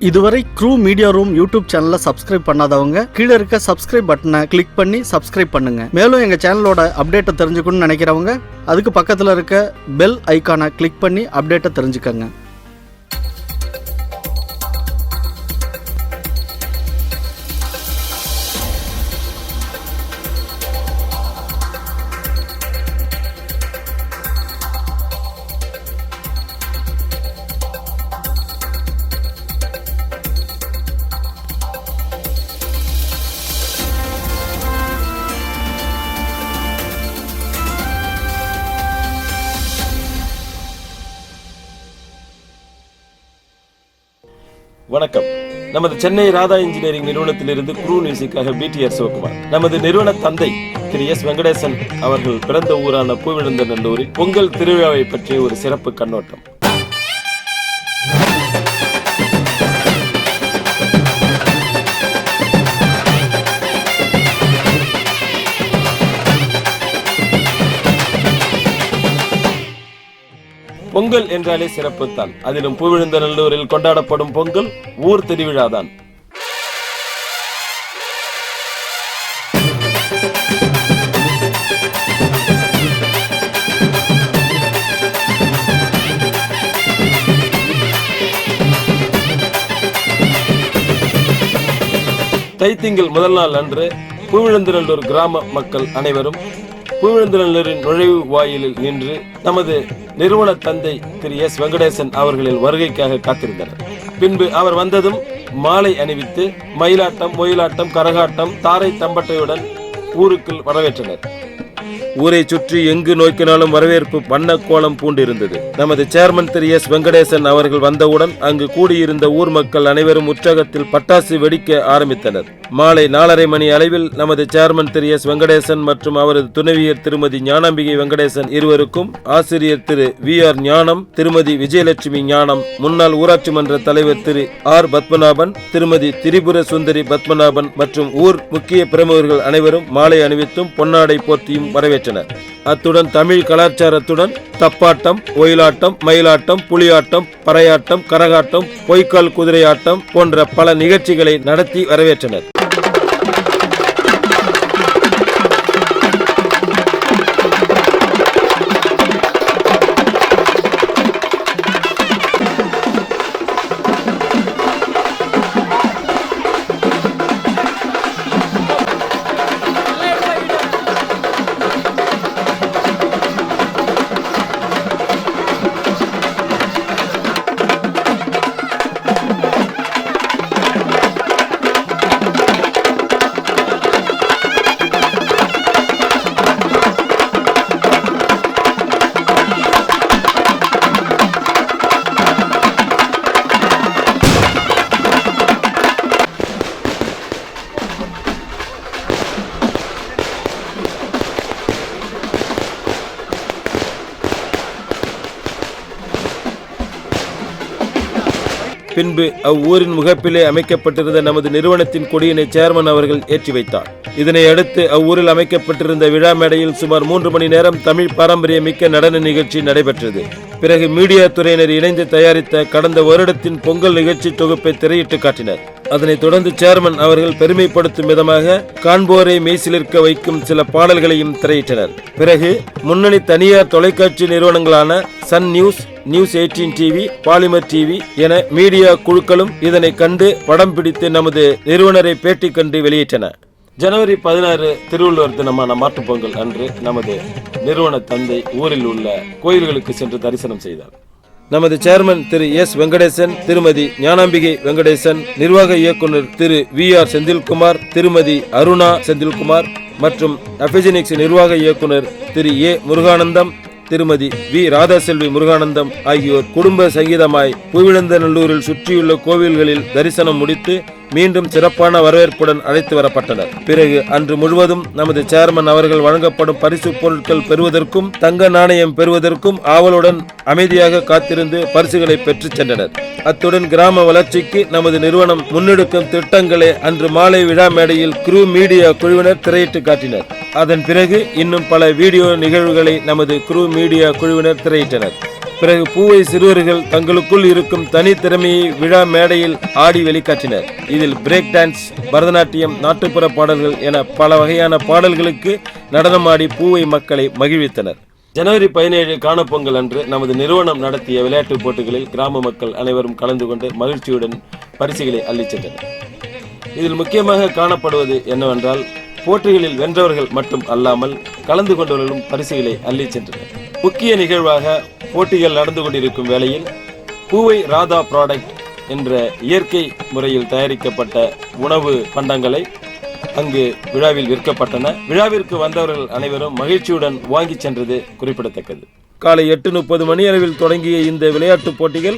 இதுவரை crew media room YouTube சேனலை subscribe பண்ணாதவங்க கீழே இருக்க சப்ஸ்கிரைப் பட்டனை கிளிக் பண்ணி சப்ஸ்கிரைப் பண்ணுங்க. மேலும் எங்க சேனலோட அப்டேட்டை தெரிஞ்சுக்கணும்னு நினைக்கிறவங்க அதுக்கு பக்கத்தில் இருக்க பெல் ஐக்கானை கிளிக் பண்ணி அப்டேட்டை தெரிஞ்சுக்கங்க. வணக்கம். நமது சென்னை ராதா இன்ஜினியரிங் நிறுவனத்திலிருந்து க்ரூ நியூஸுக்காக பிடிஆர் சிவகுமார். நமது நிறுவன தந்தை திரு எஸ் வெங்கடேசன் அவர்கள் பிறந்த ஊரான பூவிழுந்தநல்லூரில் பொங்கல் திருவிழாவை பற்றிய ஒரு சிறப்பு கண்ணோட்டம். பொங்கல் என்றாலே சிறப்புத்தான். அதிலும் பூவிழுந்தநல்லூரில் கொண்டாடப்படும் பொங்கல் ஊர் திருவிழாதான். தைத்திங்கள் முதல் நாள் அன்று பூவிழுந்தநல்லூர் கிராம மக்கள் அனைவரும் பூவிழுந்தநல்லூரின் நுழைவு வாயிலில் நின்று நமது நிறுவன தந்தை திரு எஸ் வெங்கடேசன் அவர்களின் வருகைக்காக காத்திருந்தனர். பின்பு அவர் வந்ததும் மாலை அணிவித்து மயிலாட்டம், ஒயிலாட்டம், கரகாட்டம், தாரை தம்பட்டையுடன் ஊருக்குள் வரவேற்றனர். ஊரை சுற்றி எங்கு நோக்கினாலும் வரவேற்பு வண்ண கோலம் பூண்டிருந்தது. நமது சேர்மன் திரு எஸ் வெங்கடேசன் அவர்கள் வந்தவுடன் அங்கு கூடியிருந்த ஊர் மக்கள் அனைவரும் உற்சாகத்தில் பட்டாசு வெடிக்க ஆரம்பித்தனர். மாலை 4:30 மணி அளவில் நமது சேர்மன் திரு எஸ் வெங்கடேசன் மற்றும் அவரது துணைவியர் திருமதி ஞானாம்பிகை வெங்கடேசன் இருவருக்கும் ஆசிரியர் திரு வி.ஆர். ஞானம், திருமதி விஜயலட்சுமி ஞானம், முன்னாள் ஊராட்சி மன்ற தலைவர் திரு ஆர். பத்மநாபன், திருமதி திரிபுர சுந்தரி பத்மநாபன் மற்றும் ஊர் முக்கிய பிரமுகர்கள் அனைவரும் மாலை அணிவித்தும் பொன்னாடை போர்த்தியும் வரவேற்றனர். அத்துடன் தமிழ் கலாச்சாரத்துடன் தப்பாட்டம், ஒயிலாட்டம், மயிலாட்டம், புலியாட்டம், பறையாட்டம், கரகாட்டம், பொய்க்கால் குதிரையாட்டம் போன்ற பல நிகழ்ச்சிகளை நடத்தி வரவேற்றனர். பின்பு அவ்வூரின் முகப்பிலே அமைக்கப்பட்டிருந்த நமது நிறுவனத்தின் கொடியினை சேர்மன் அவர்கள் ஏற்றி வைத்தார். இதனை அடுத்து அவ்வூரில் அமைக்கப்பட்டிருந்த விழா மேடையில் சுமார் 3 மணி நேரம் தமிழ் பாரம்பரியமிக்க நடன நிகழ்ச்சி நடைபெற்றது. பிறகு மீடியா துறையினர் இணைந்து தயாரித்த கடந்த வருடத்தின் பொங்கல் நிகழ்ச்சி தொகுப்பை திரையிட்டு காட்டினர். அதனைத் தொடர்ந்து சேர்மன் அவர்கள் பெருமைப்படுத்தும் விதமாக காண்போரை மெய்சிலிர்க்க வைக்கும் சில பாடல்களையும் திரையிட்டனர். பிறகு முன்னணி தனியார் தொலைக்காட்சி நிறுவனங்களான Sun News, News 18 TV, Polimer TV என மீடியா குழுக்களும் இதனை கண்டு படம் பிடித்து நமது நிறுவனரை பேட்டி கண்டு வெளியிட்டன. ஜனவரி 16 திருவள்ளுவர் தினமான மாட்டுப் பொங்கல் அன்று நமது நிறுவன தந்தை ஊரில் உள்ள கோயில்களுக்கு சென்று தரிசனம் செய்தார். நமது சேர்மன் திரு எஸ் வெங்கடேசன், திருமதி ஞானாம்பிகை வெங்கடேசன், நிர்வாக இயக்குனர் திரு வி.ஆர். செந்தில்குமார், திருமதி அருணா செந்தில்குமார் மற்றும் அபிஜெனிக்ஸ் நிர்வாக இயக்குனர் திரு ஏ. முருகானந்தம், திருமதி வி. ராதாசெல்வி முருகானந்தம் ஆகியோர் குடும்ப சங்கீதமாய் பூவிழுந்தநல்லூரில் சுற்றியுள்ள கோவில்களில் தரிசனம் முடித்து மீண்டும் சிறப்பான வரவேற்புடன் அழைத்து வரப்பட்டனர். பிறகு அன்று முழுவதும் நமது சேர்மன் அவர்கள் வழங்கப்படும் பரிசு பொருட்கள் பெறுவதற்கும் தங்க நாணயம் பெறுவதற்கும் ஆவலுடன் அமைதியாக காத்திருந்து பரிசுகளை பெற்று சென்றனர். அத்துடன் கிராம வளர்ச்சிக்கு நமது நிறுவனம் முன்னெடுக்கும் திட்டங்களை அன்று மாலை விழா மேடையில் க்ரூ மீடியா குழுவினர் திரையிட்டு காட்டினர். அதன் பிறகு இன்னும் பல வீடியோ நிகழ்வுகளை நமது க்ரூ மீடியா குழுவினர் திரையிட்டனர். பிறகு பூவை சிறுவர்கள் தங்களுக்குள் இருக்கும் தனி திறமையை விழா மேடையில் ஆடி வெளிக்காட்டினர். இதில் பிரேக் டான்ஸ், பரதநாட்டியம், நாட்டுப்புற பாடல்கள் என பல வகையான பாடல்களுக்கு நடனமாடி பூவை மக்களை மகிழ்வித்தனர். ஜனவரி 17 காணுப்பொங்கல் அன்று நமது நிறுவனம் நடத்திய விளையாட்டுப் போட்டிகளில் கிராம மக்கள் அனைவரும் கலந்து கொண்டு மகிழ்ச்சியுடன் பரிசுகளை அள்ளிச் சென்றனர். இதில் முக்கியமாக காணப்படுவது என்னவென்றால், போட்டிகளில் வென்றவர்கள் மட்டும் அல்லாமல் கலந்து கொண்டவர்களும் பரிசுகளை அள்ளிச் சென்றனர். முக்கிய நிகழ்வாக போட்டிகள் நடந்து கொண்டிருக்கும் வேளையில் பூவை ராதா ப்ராடக்ட் என்ற இயற்கை முறையில் தயாரிக்கப்பட்ட உணவு பண்டங்களை அங்கு விழாவில் விற்கப்பட்டன. விழாவிற்கு வந்தவர்கள் அனைவரும் மகிழ்ச்சியுடன் வாங்கி சென்றது குறிப்பிடத்தக்கது. காலை 8:30 மணி அளவில் தொடங்கிய இந்த விளையாட்டுப் போட்டிகள்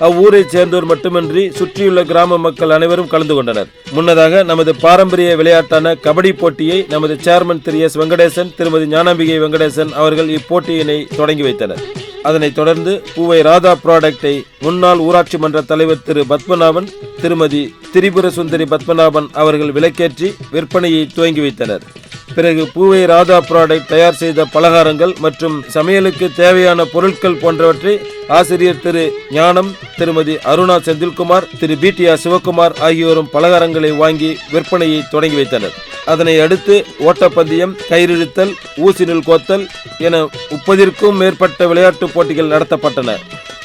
அவ்வூரை சேர்ந்தோர் மட்டுமின்றி சுற்றியுள்ள கிராம மக்கள் அனைவரும் கலந்து கொண்டனர். முன்னதாக நமது பாரம்பரிய விளையாட்டான கபடி போட்டியை நமது சேர்மன் திரு எஸ் வெங்கடேசன், திருமதி ஞானாம்பிகை வெங்கடேசன் அவர்கள் இப்போட்டியினை தொடங்கி வைத்தனர். அதனைத் தொடர்ந்து பூவை ராதா ப்ராடக்டை முன்னாள் ஊராட்சி மன்ற தலைவர் திரு பத்மநாபன், திருமதி திரிபுர சுந்தரி பத்மநாபன் அவர்கள் விலக்கேற்றி விற்பனையை துவங்கி வைத்தனர். பிறகு பூவை ராதா ப்ராடக்ட் தயார் செய்த பலகாரங்கள் மற்றும் சமையலுக்கு தேவையான பொருட்கள் போன்றவற்றை ஆசிரியர் திரு ஞானம், திருமதி அருணா செந்தில்குமார், திரு பிடிஆர் சிவகுமார் ஆகியோரும் பலகாரங்களை வாங்கி விற்பனையை தொடங்கி வைத்தனர். அதனை அடுத்து ஓட்டப்பந்தயம், கயிறிழுத்தல், ஊசினில் கோத்தல் என 30க்கும் மேற்பட்ட விளையாட்டுப் போட்டிகள் நடத்தப்பட்டன.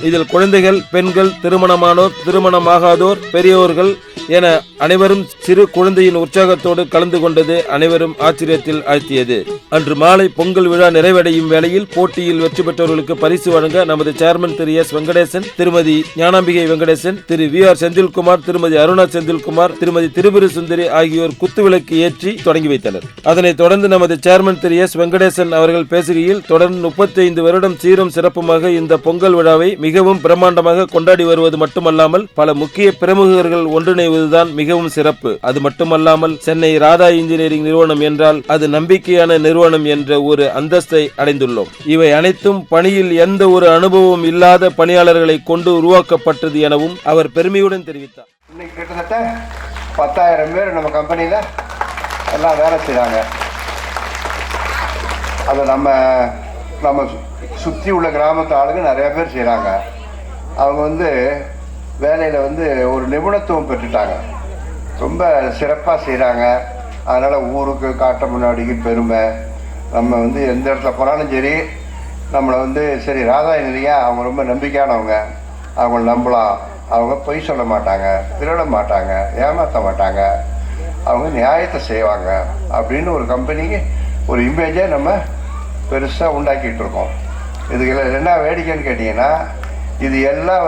இதில் குழந்தைகள், பெண்கள், திருமணமானோர், திருமணமாகாதோர், பெரியோர்கள் என அனைவரும் சிறு குழந்தையின் உற்சாகத்தோடு கலந்து கொண்டது அனைவரும் ஆச்சரியத்தில் ஆழ்த்தியது. அன்று மாலை பொங்கல் விழா நிறைவடையும் வேளையில் போட்டியில் வெற்றி பெற்றவர்களுக்கு பரிசு வழங்க நமது சேர்மன் திரு எஸ் வெங்கடேசன், திருமதி ஞானாம்பிகை வெங்கடேசன், திரு விஆர் செந்தில்குமார், திருமதி அருணா செந்தில்குமார், திருமதி திரிபுர சுந்தரி ஆகியோர் குத்துவிளக்கு ஏற்றி தொடங்கி வைத்தனர். அதனைத் தொடர்ந்து நமது சேர்மன் திரு எஸ் வெங்கடேசன் அவர்கள் பேசுகையில், தொடர்ந்து 35 வருடம் சீரும் சிறப்புமாக இந்த பொங்கல் விழாவை மிகவும் பிரம்மாண்டமாக கொண்டாடி வருவது மட்டுமல்லாமல் பல முக்கிய பிரமுகர்கள் ஒன்றிணைவதுதான் மிகவும் சிறப்பு. அது மட்டுமல்லாமல் சென்னை ராதா இன்ஜினியரிங் நிறுவனம் என்றால் அது நம்பிக்கையான நிறுவனம் என்ற ஒரு அந்தஸ்தை அடைந்துள்ளோம். இவை அனைத்தும் பணியில் எந்த ஒரு அனுபவம் இல்லாத பணியாளர்களை கொண்டு உருவாக்கப்பட்டது எனவும் அவர் பெருமையுடன் தெரிவித்தார். இன்னைக்கு கிட்டத்தட்ட 10,000 பேர் நம்ம கம்பெனியில் எல்லாம் வேலை செய்கிறாங்க. அதை நம்ம சுற்றி உள்ள கிராமத்து ஆளுங்க நிறைய பேர் செய்கிறாங்க. அவங்க வேலையில் ஒரு நிபுணத்துவம் பெற்றுட்டாங்க, ரொம்ப சிறப்பாக செய்கிறாங்க. அதனால் ஊருக்கு காட்ட முன்னாடிக்கு பெருமை. நம்ம எந்த இடத்துல போனாலும் சரி, நம்மளை சரி ராதா இல்லையா, அவங்க ரொம்ப நம்பிக்கையானவங்க, அவங்கள நம்பலாம், அவங்க பொய் சொல்ல மாட்டாங்க, திருட மாட்டாங்க, ஏமாற்ற மாட்டாங்க, அவங்க நியாயத்தை செய்வாங்க அப்படின்னு ஒரு கம்பெனிக்கு ஒரு இமேஜை நம்ம பெருசாக உண்டாக்கிட்டு இருக்கோம். இதுக்கு என்ன வேடிக்கைன்னு கேட்டிங்கன்னா, இது எல்லாம்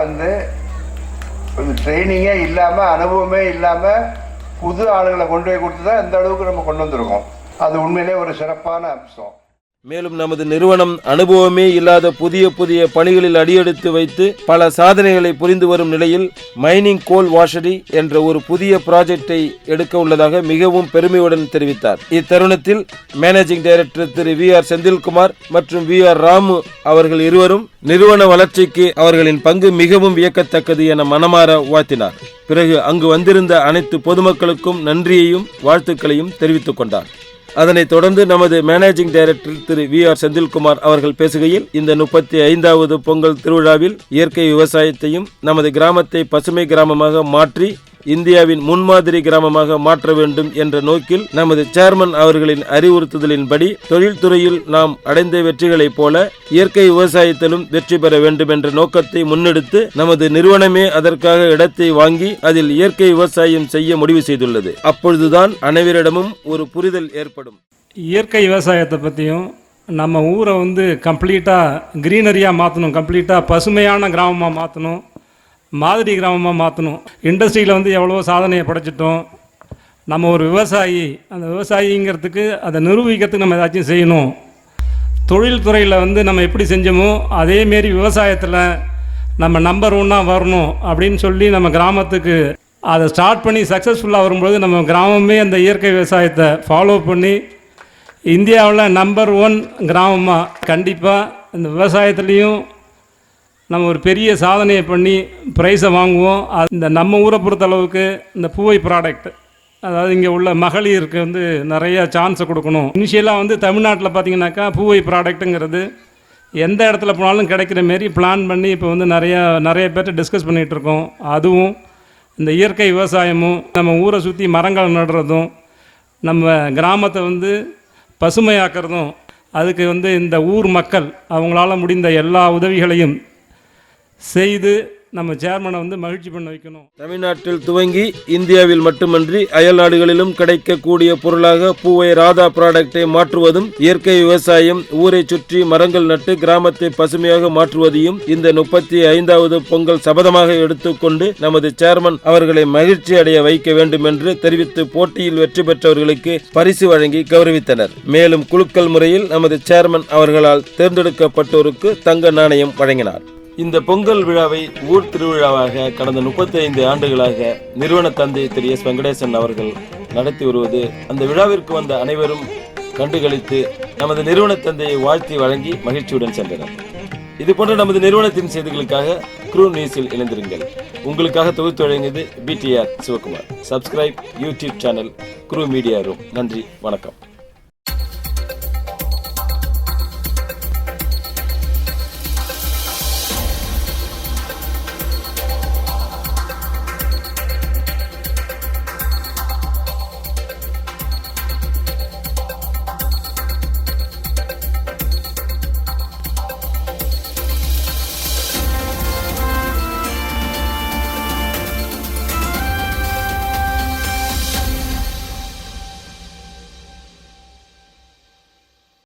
ட்ரைனிங்கே இல்லாமல், அனுபவமே இல்லாமல் புது ஆளுங்களை கொண்டு போய் கொடுத்து தான் இந்த அளவுக்கு நம்ம கொண்டு வந்திருக்கோம். அது உண்மையிலே ஒரு சிறப்பான அம்சம். மேலும் நமது நிறுவனம் அனுபவமே இல்லாத புதிய புதிய பணிகளில் அடியெடுத்து வைத்து பல சாதனைகளை புரிந்து வரும் நிலையில் மைனிங் கோல் வாஷரி என்ற ஒரு புதிய ப்ராஜெக்டை எடுக்க உள்ளதாக மிகவும் பெருமையுடன் தெரிவித்தார். இத்தருணத்தில் மேனேஜிங் டைரக்டர் திரு விஆர் செந்தில்குமார் மற்றும் விஆர் ராமு அவர்கள் இருவரும் நிறுவன வளர்ச்சிக்கு அவர்களின் பங்கு மிகவும் வியக்கத்தக்கது என மனமாற வாழ்த்தினார். பிறகு அங்கு வந்திருந்த அனைத்து பொதுமக்களுக்கும் நன்றியையும் வாழ்த்துக்களையும் தெரிவித்துக் கொண்டார். அதனைத் தொடர்ந்து நமது மேனேஜிங் டைரக்டர் திரு விஆர் செந்தில்குமார் அவர்கள் பேசுகையில், இந்த 35வது பொங்கல் திருவிழாவில் இயற்கை விவசாயத்தையும் நமது கிராமத்தை பசுமை கிராமமாக மாற்றி இந்தியாவின் முன்மாதிரி கிராமமாக மாற்ற வேண்டும் என்ற நோக்கில் நமது சேர்மன் அவர்களின் அறிவுறுத்துதலின்படி தொழில்துறையில் நாம் அடைந்த வெற்றிகளைப் போல இயற்கை விவசாயத்திலும் வெற்றி பெற வேண்டும் என்ற நோக்கத்தை முன்னெடுத்து நமது நிறுவனமே அதற்காக இடத்தை வாங்கி அதில் இயற்கை விவசாயம் செய்ய முடிவு செய்துள்ளது. அப்பொழுதுதான் அனைவரிடமும் ஒரு புரிதல் ஏற்படும். இயற்கை விவசாயத்தை பற்றியும் நம்ம ஊரை கம்ப்ளீட்டாக க்ரீனரியாக மாற்றணும், கம்ப்ளீட்டாக பசுமையான கிராமமாக மாற்றணும், மாதிரி கிராமமாக மாற்றணும். இண்டஸ்ட்ரியில் எவ்வளவோ சாதனையை படைச்சிட்டோம். நம்ம ஒரு விவசாயி, அந்த விவசாயிங்கிறதுக்கு அதை நிரூபிக்கிறதுக்கு நம்ம ஏதாச்சும் செய்யணும். தொழில்துறையில் நம்ம எப்படி செஞ்சோமோ அதேமாரி விவசாயத்தில் நம்ம நம்பர் 1 வரணும் அப்படின்னு சொல்லி நம்ம கிராமத்துக்கு அதை ஸ்டார்ட் பண்ணி சக்ஸஸ்ஃபுல்லாக வரும்போது நம்ம கிராமமே அந்த இயற்கை விவசாயத்தை ஃபாலோ பண்ணி இந்தியாவில் நம்பர் 1 கிராமமாக கண்டிப்பாக இந்த விவசாயத்துலேயும் நம்ம ஒரு பெரிய சாதனையை பண்ணி ப்ரைஸை வாங்குவோம். இந்த நம்ம ஊரை பொறுத்தளவுக்கு இந்த பூவை ப்ராடக்ட், அதாவது இங்கே உள்ள மகளிருக்கு நிறைய சான்ஸை கொடுக்கணும். இனிஷியலாக தமிழ்நாட்டில் பார்த்திங்கனாக்கா பூவை ப்ராடக்ட்டுங்கிறது எந்த இடத்துல போனாலும் கிடைக்கிற மாரி பிளான் பண்ணி இப்போ வந்து நிறைய பேர்கிட்ட டிஸ்கஸ் பண்ணிகிட்டு இருக்கோம். அதுவும் இந்த இயற்கை விவசாயமும் நம்ம ஊரை சுற்றி மரங்கள் நடுறதும் நம்ம கிராமத்தை வந்து பசுமையாக்கிறதும் அதுக்கு வந்து இந்த ஊர் மக்கள் அவங்களால முடிந்த எல்லா உதவிகளையும் செய்து நம்ம சேர்மனை வந்து மகிழ்ச்சி பண்ண வைக்கணும். தமிழ்நாட்டில் துவங்கி இந்தியாவில் மட்டுமன்றி அயல் நாடுகளிலும் கிடைக்கக்கூடிய பொருளாக பூவை ராதா ப்ராடக்டை மாற்றுவதும் இயற்கை விவசாயம் ஊரை சுற்றி மரங்கள் நட்டு கிராமத்தை பசுமையாக மாற்றுவதையும் இந்த 35வது பொங்கல் சபதமாக எடுத்துக்கொண்டு நமது சேர்மன் அவர்களை மகிழ்ச்சி அடைய வைக்க வேண்டும் என்று தெரிவித்து போட்டியில் வெற்றி பெற்றவர்களுக்கு பரிசு வழங்கி கௌரவித்தனர். மேலும் குலுக்கல் முறையில் நமது சேர்மன் அவர்களால் தேர்ந்தெடுக்கப்பட்டோருக்கு தங்க நாணயம் வழங்கினார். இந்த பொங்கல் விழாவை ஊர் திருவிழாவாக கடந்த 35 ஆண்டுகளாக நிறுவன தந்தை திரு எஸ். வெங்கடேசன் அவர்கள் நடத்தி வருவது அந்த விழாவிற்கு வந்த அனைவரும் கண்டுகளித்து நமது நிறுவன தந்தையை வாழ்த்தி வழங்கி மகிழ்ச்சியுடன் சென்றனர். இது போன்ற நமது நிறுவனத்தின் செய்திகளுக்காக க்ரூ நியூஸில் இணைந்திருங்கள். உங்களுக்காக தொகுத்து வழங்கியது BTR Sivakumar. Subscribe YouTube channel crew media room. நன்றி, வணக்கம்.